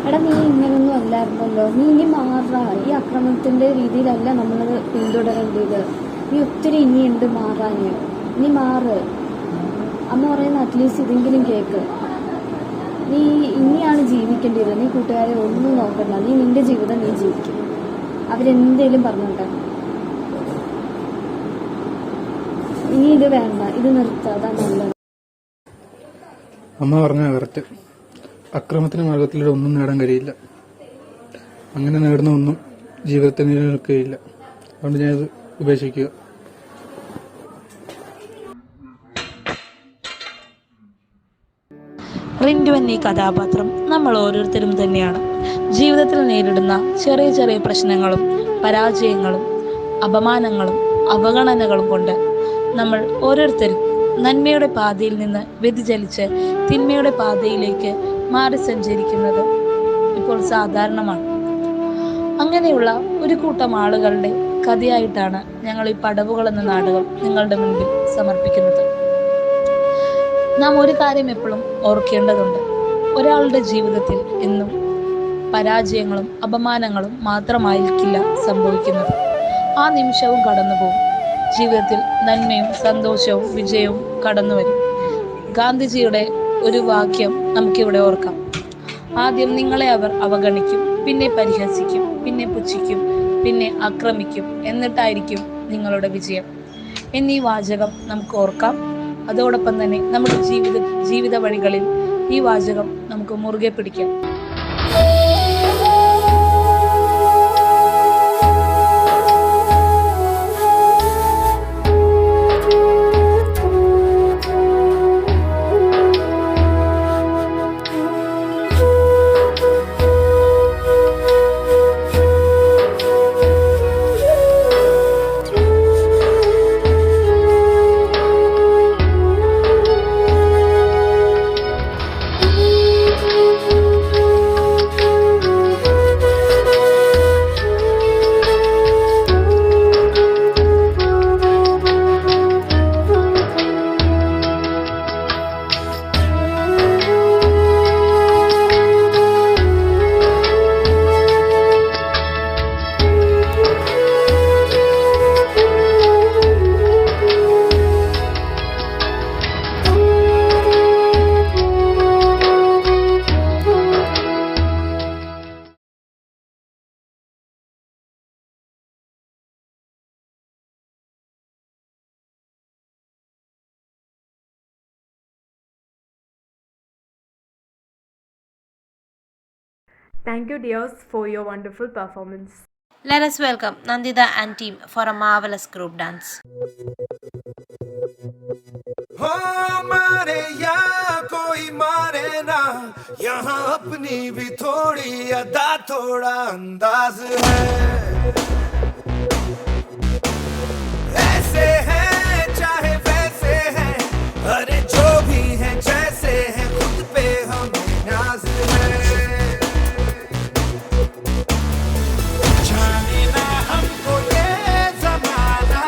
എടാ, നീ ഇങ്ങനൊന്നും അല്ലായിരുന്നല്ലോ. നീ ഇനി മാറാ. ഈ അക്രമത്തിൻ്റെ രീതിയിലല്ല നമ്മളത് പിന്തുടരേണ്ടത്. നീ ഒത്തിരി ഇനിയുണ്ട് മാറാൻ. നീ മാറ്. അമ്മ പറയുന്ന അറ്റ്ലീസ്റ്റ് ഇതെങ്കിലും കേൾക്ക്. നീ ഇനിയാണ് ജീവിക്കേണ്ടത്. നീ കൂട്ടുകാരെ ഒന്നും നോക്കണ്ട. നീ നിന്റെ ജീവിതം നീ ജീവിക്കും. അവരെന്തേലും പറഞ്ഞോട്ടെ. ഇനി ഇത് വേണ്ട, ഇത് നിർത്തുക, അതാ നല്ലത്. അമ്മ പറഞ്ഞ കറക്റ്റ്. അക്രമത്തിന് മാർഗത്തിലൂടെ ഒന്നും നേടാൻ കഴിയില്ല. അങ്ങനെ നേടുന്ന ഒന്നും ജീവിതത്തിൽ നിലനിൽക്കുകയില്ല. അതുകൊണ്ട് ഞാനത് ഉപേക്ഷിക്കുക. റിന്റു എന്ന ഈ കഥാപാത്രം നമ്മൾ ഓരോരുത്തരും തന്നെയാണ്. ജീവിതത്തിൽ നേരിടുന്ന ചെറിയ ചെറിയ പ്രശ്നങ്ങളും പരാജയങ്ങളും അപമാനങ്ങളും അവഗണനകളും കൊണ്ട് നമ്മൾ ഓരോരുത്തരും നന്മയുടെ പാതയിൽ നിന്ന് വ്യതിചലിച്ച് തിന്മയുടെ പാതയിലേക്ക് മാറി സഞ്ചരിക്കുന്നത് ഇപ്പോൾ സാധാരണമാണ്. അങ്ങനെയുള്ള ഒരു കൂട്ടം ആളുകളുടെ കഥയായിട്ടാണ് ഞങ്ങൾ ഈ പടവുകൾ എന്ന നാടകം നിങ്ങളുടെ മുൻപിൽ സമർപ്പിക്കുന്നത്. നാം ഒരു കാര്യം എപ്പോഴും ഓർക്കേണ്ടതുണ്ട്. ഒരാളുടെ ജീവിതത്തിൽ എന്നും പരാജയങ്ങളും അപമാനങ്ങളും മാത്രമായിരിക്കില്ല സംഭവിക്കുന്നത്. ആ നിമിഷവും കടന്നുപോകും. ജീവിതത്തിൽ നന്മയും സന്തോഷവും വിജയവും കടന്നു വരും. ഗാന്ധിജിയുടെ ഒരു വാക്യം നമുക്കിവിടെ ഓർക്കാം. ആദ്യം നിങ്ങളെ അവർ അവഗണിക്കും, പിന്നെ പരിഹസിക്കും, പിന്നെ പുച്ഛിക്കും, പിന്നെ ആക്രമിക്കും, എന്നിട്ടായിരിക്കും നിങ്ങളുടെ വിജയം എന്നീ വാചകം നമുക്ക് ഓർക്കാം. അതോടൊപ്പം തന്നെ നമ്മുടെ ജീവിത വഴികളിൽ ഈ വാചകം നമുക്ക് മുറുകെ പിടിക്കാം. Thank you, dears, for your wonderful performance. Let us welcome Nandita and team for a marvelous group dance. हो मारे या कोई मारे ना, यहाँ अपनी भी थोड़ी अदा थोड़ा अंदाज है. ऐसे है चाहे वैसे है, अरे जो भी है जैसे है, खुद पे हमें नाज है. जाने ना हमको ये जमाना,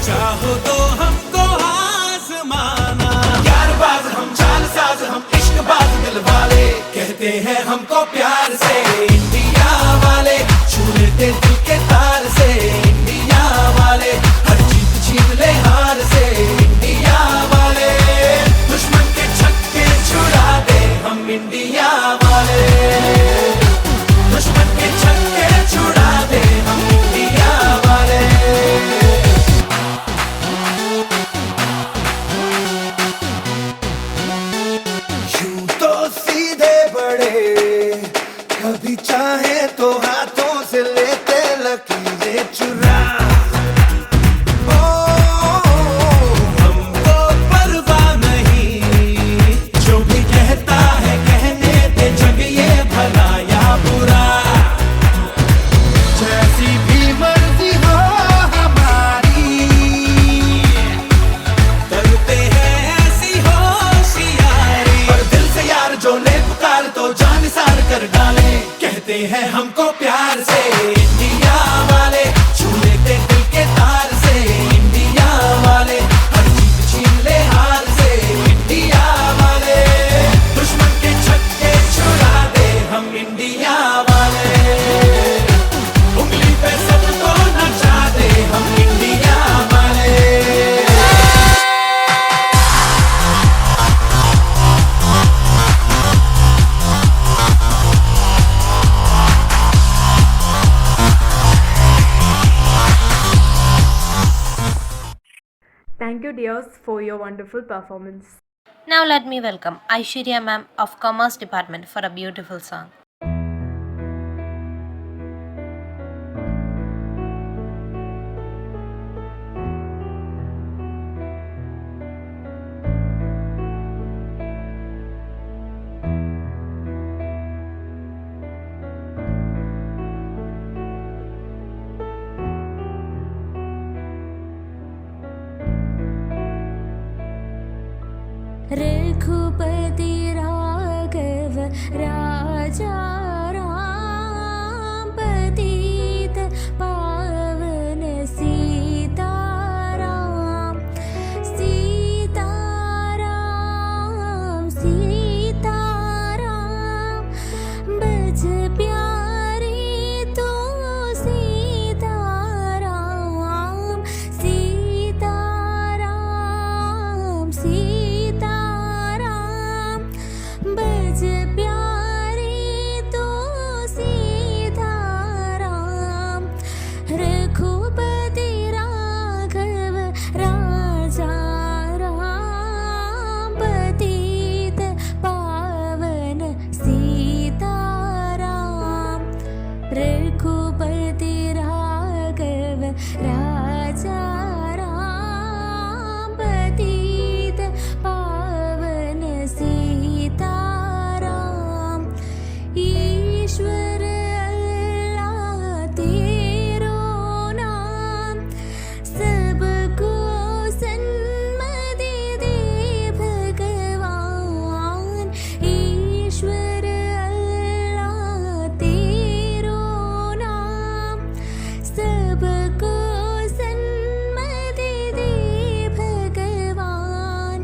चाहो तो हमको आजमाना. यारबाज हम, चालसाज हम, इश्कबाज दिल वाले, कहते हैं हमको प्यार से इंडिया वाले, छू लेते दिल के तार से इंडिया वाले, हर जीत छीन ले हार से Thank you, dears, for your wonderful performance. Now let me welcome Aishwarya ma'am of Commerce Department for a beautiful song. Raghupati Raghav राजा राम पतित पावन सीताराम सीताराम सीताराम बज प्यारे तो सीताराम सीताराम सीताराम बज प्यारे तो सीताराम रघुपति राघव राजा राम पतित पावन सीताराम रघुपति राघव राजा राम पतित पावन सीताराम ईश्वर अल्लाह तेरो नाम सबको सन्मति दे भगवान ईश्वर अल्लाह तेरो नाम सबको सन्मति दे भगवान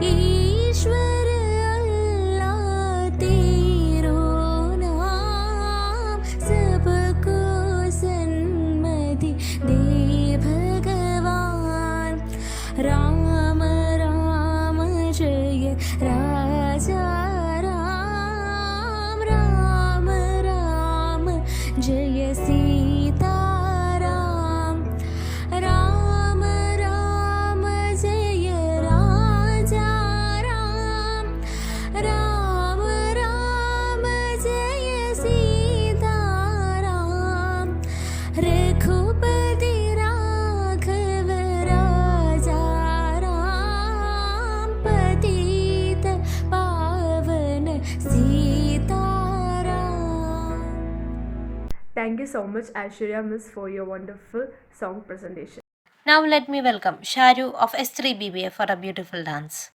ईश्वर अल्लाह तेरो नाम सबको सन्मति दे भगवान राम राम जय राजा राम राम राम जय सीताराम राम राम जय राजा राम राम राम जय सीताराम रघुपति राघव राजा राम पतित पावन Sitaram. Thank you so much, Aishwarya Miss, for your wonderful song presentation. Now let me welcome Sharu of S3 BBA for a beautiful dance.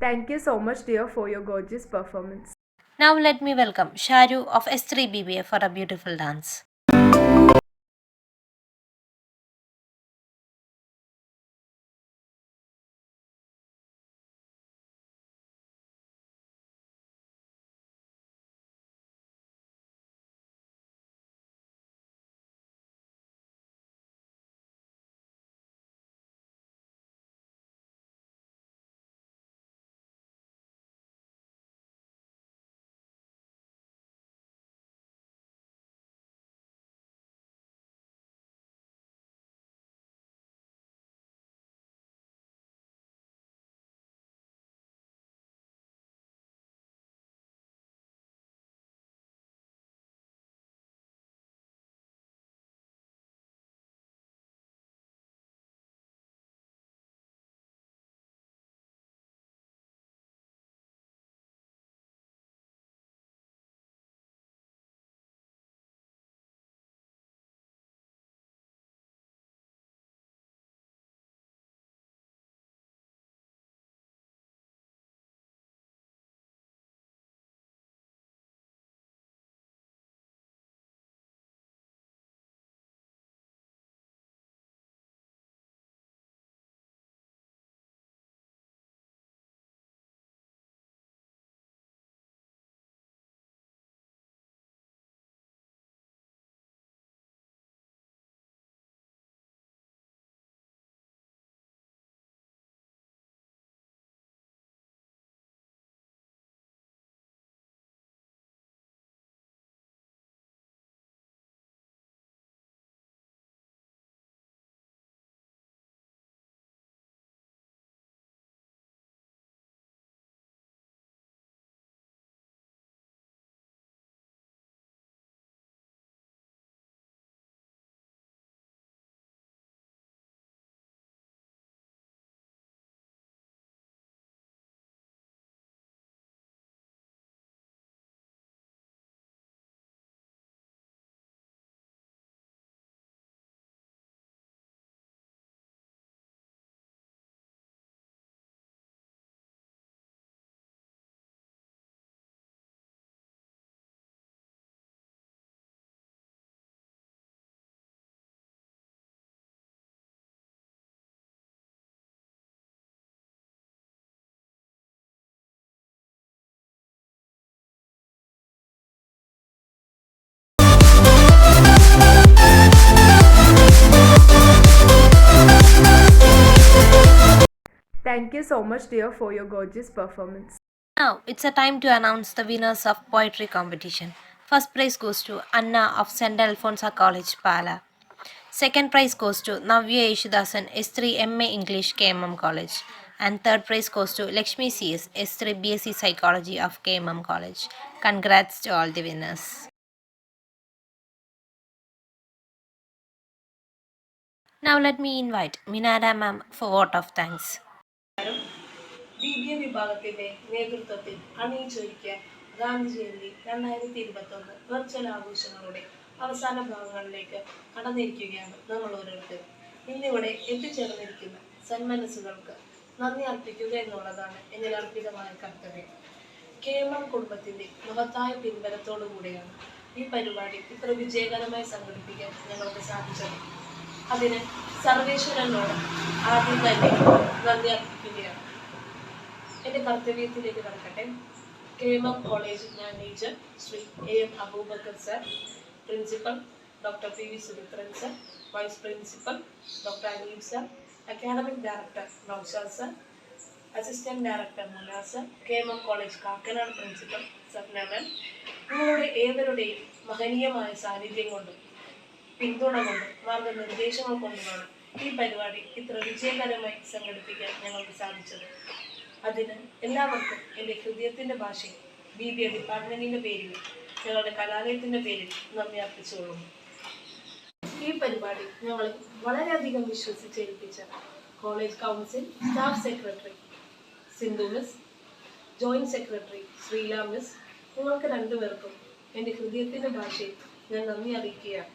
Thank you so much, dear, for your gorgeous performance. Now let me welcome Sharu of S3 BBA for a beautiful dance. Thank you so much, dear, for your gorgeous performance. Now it's a time to announce the winners of poetry competition. First prize goes to Anna of St. Alfonsa College, Pala. Second prize goes to Navya Yeshudasan, S3 MA English, KMM College. And third prize goes to Lakshmi CS, S3 BSc Psychology of KMM College. Congrats to all the winners. Now let me invite Minada ma'am for vote of thanks. BBA വിഭാഗത്തിന്റെ നേതൃത്വത്തിൽ അണിയിച്ചൊരുക്കിയ Gandhi Jayanti 2021 virtual ആഘോഷങ്ങളുടെ അവസാന ഭാഗങ്ങളിലേക്ക് കടന്നിരിക്കുകയാണ് നമ്മൾ ഓരോരുത്തരും. ഇന്നിവിടെ എത്തിച്ചേർന്നിരിക്കുന്ന സന്മനസ്സുകൾക്ക് നന്ദി അർപ്പിക്കുക എന്നുള്ളതാണ് എന്നിൽ അർപ്പിതമായ കർത്തവ്യം. KMM കുടുംബത്തിന്റെ മഹത്തായ പിൻബലത്തോടുകൂടിയാണ് ഈ പരിപാടി ഇത്ര വിജയകരമായി സംഘടിപ്പിക്കാൻ ഞങ്ങൾക്ക് സാധിച്ചത്. അതിന് സർവേശ്വരനോട് ആദ്യം തന്നെ നന്ദി അർപ്പിക്കുകയാണ്. എൻ്റെ കർത്തവ്യത്തിലേക്ക് കടക്കട്ടെ. KMM college manager Shri AM Aboobacker sir, principal doctor PV Sumithran sir, vice principal doctor Aneeb sir, academic director Noushad sir, assistant director Muna sir, KMM college Kakkanad principal Sapna ma'am, നിങ്ങളുടെ ഏവരുടെയും മഹനീയമായ സാന്നിധ്യം കൊണ്ടും പിന്തുണ കൊണ്ടും മാർഗനിർദ്ദേശങ്ങൾ കൊണ്ടുമാണ് ഈ പരിപാടി ഇത്ര വിജയകരമായി സംഘടിപ്പിക്കാൻ ഞങ്ങൾക്ക് സാധിച്ചത്. അതിന് എല്ലാവർക്കും എൻ്റെ ഹൃദയത്തിൻ്റെ ഭാഷയിൽ BBA ഡിപ്പാർട്ട്മെൻറ്റിൻ്റെ പേരിലും ഞങ്ങളുടെ കലാലയത്തിൻ്റെ പേരിൽ നന്ദി അർപ്പിച്ചുകൊള്ളുന്നു. ഈ പരിപാടി ഞങ്ങളെ വളരെയധികം വിശ്വസിച്ചേൽപ്പിച്ച college council staff secretary Sindhu miss, joint secretary Sreela miss, നിങ്ങൾക്ക് രണ്ടുപേർക്കും എൻ്റെ ഹൃദയത്തിൻ്റെ ഭാഷയിൽ ഞാൻ നന്ദി അറിയിക്കുകയാണ്.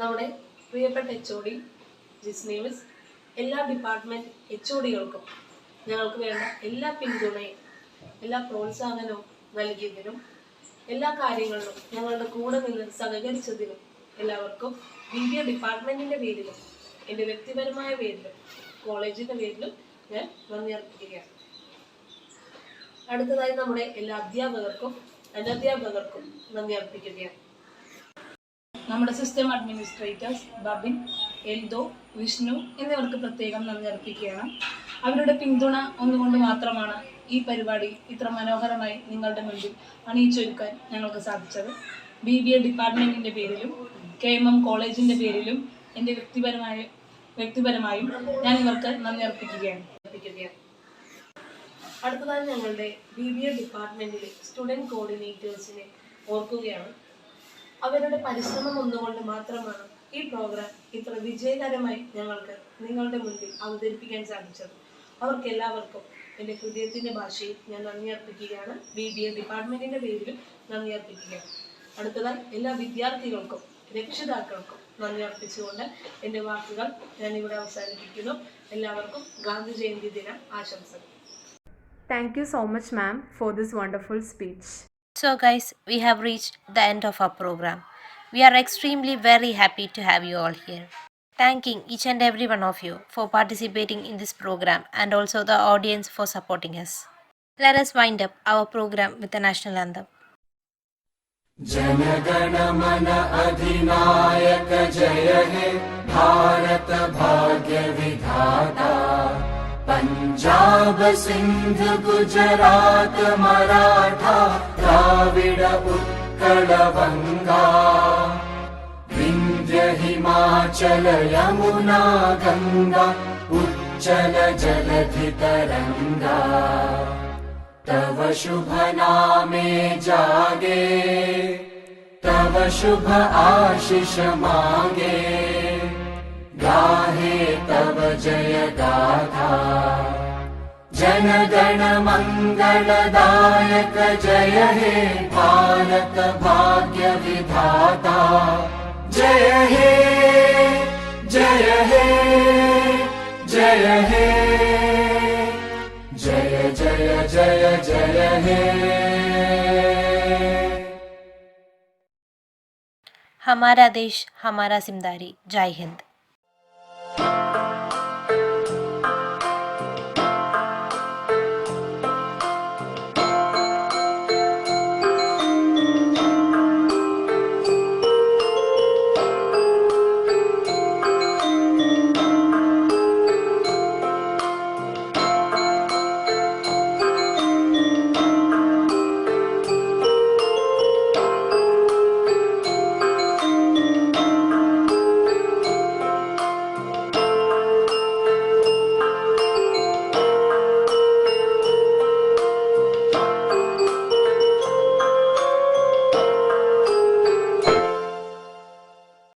നമ്മുടെ പ്രിയപ്പെട്ട HOD ജിസ്നി മിസ്, എല്ലാ ഡിപ്പാർട്ട്മെൻറ്റ് HODകൾക്കും ഞങ്ങൾക്ക് വേണ്ട എല്ലാ പിന്തുണയും എല്ലാ പ്രോത്സാഹനവും നൽകിയതിനും എല്ലാ കാര്യങ്ങളിലും ഞങ്ങളുടെ കൂടെ നിന്ന് സഹകരിച്ചതിനും എല്ലാവർക്കും BBA ഡിപ്പാർട്ട്മെന്റിന്റെ പേരിലും എൻ്റെ വ്യക്തിപരമായ പേരിലും കോളേജിന്റെ പേരിലും ഞാൻ നന്ദി അർപ്പിക്കുകയാണ്. അടുത്തതായി നമ്മുടെ എല്ലാ അധ്യാപകർക്കും അനധ്യാപകർക്കും നന്ദി അർപ്പിക്കുകയാണ്. നമ്മുടെ സിസ്റ്റം അഡ്മിനിസ്ട്രേറ്റേഴ്സ് ബബിൻ, എൽദോ, വിഷ്ണു എന്നിവർക്ക് പ്രത്യേകം നന്ദി അർപ്പിക്കുകയാണ്. അവരുടെ പിന്തുണ ഒന്നുകൊണ്ട് മാത്രമാണ് ഈ പരിപാടി ഇത്ര മനോഹരമായി നിങ്ങളുടെ മുൻപിൽ അണിയിച്ചൊരുക്കാൻ ഞങ്ങൾക്ക് സാധിച്ചത്. BBA ഡിപ്പാർട്ട്മെന്റിന്റെ പേരിലും KMM കോളേജിന്റെ പേരിലും എൻ്റെ വ്യക്തിപരമായും ഞാൻ ഇവർക്ക് നന്ദി അർപ്പിക്കുകയാണ്. അടുത്തതായി ഞങ്ങളുടെ BBA ഡിപ്പാർട്ട്മെന്റിലെ സ്റ്റുഡൻറ് കോർഡിനേറ്റേഴ്സിനെ ഓർക്കുകയാണ്. അവരുടെ പരിശ്രമം ഒന്നുകൊണ്ട് മാത്രമാണ് ഈ പ്രോഗ്രാം ഇത്ര വിജയകരമായി ഞങ്ങൾക്ക് നിങ്ങളുടെ മുൻപിൽ അവതരിപ്പിക്കാൻ സാധിച്ചത്. അവർക്ക് എല്ലാവർക്കും എൻ്റെ ഹൃദയത്തിൻ്റെ ഭാഷയിൽ ഞാൻ നന്ദി അർപ്പിക്കുകയാണ്. BBA ഡിപ്പാർട്ട്മെന്റിന്റെ പേരിലും നന്ദി അർപ്പിക്കുകയാണ്. അടുത്തതായി എല്ലാ വിദ്യാർത്ഥികൾക്കും രക്ഷിതാക്കൾക്കും നന്ദി അർപ്പിച്ചുകൊണ്ട് എൻ്റെ വാക്കുകൾ ഞാൻ ഇവിടെ അവസാനിപ്പിക്കുന്നു. എല്ലാവർക്കും ഗാന്ധി ജയന്തി ദിന ആശംസകൾ. Thank you so much, ma'am, for this wonderful speech. So guys, we have reached the end of our program. We are extremely very happy to have you all here. Thanking each and every one of you for participating in this program and also the audience for supporting us. Let us wind up our program with the national anthem. जनगण मन अधिनायक जय हे भारत भाग्य विधाता पंजाब सिंध गुजरात मराठा द्राविड उत्कल बंगा विंध्य हिमाचल यमुना गंगा उच्चल जलधि तरंगा तव शुभ नामे जागे तव शुभ आशीष मांगे गाहे तव जय गाथा जन गण मंगलदायक जय हे भारत भाग्य विधाता जय हे जय हे जय हे जय जय जय जय हे हमारा देश हमारा जिम्मेदारी. जय हिंद.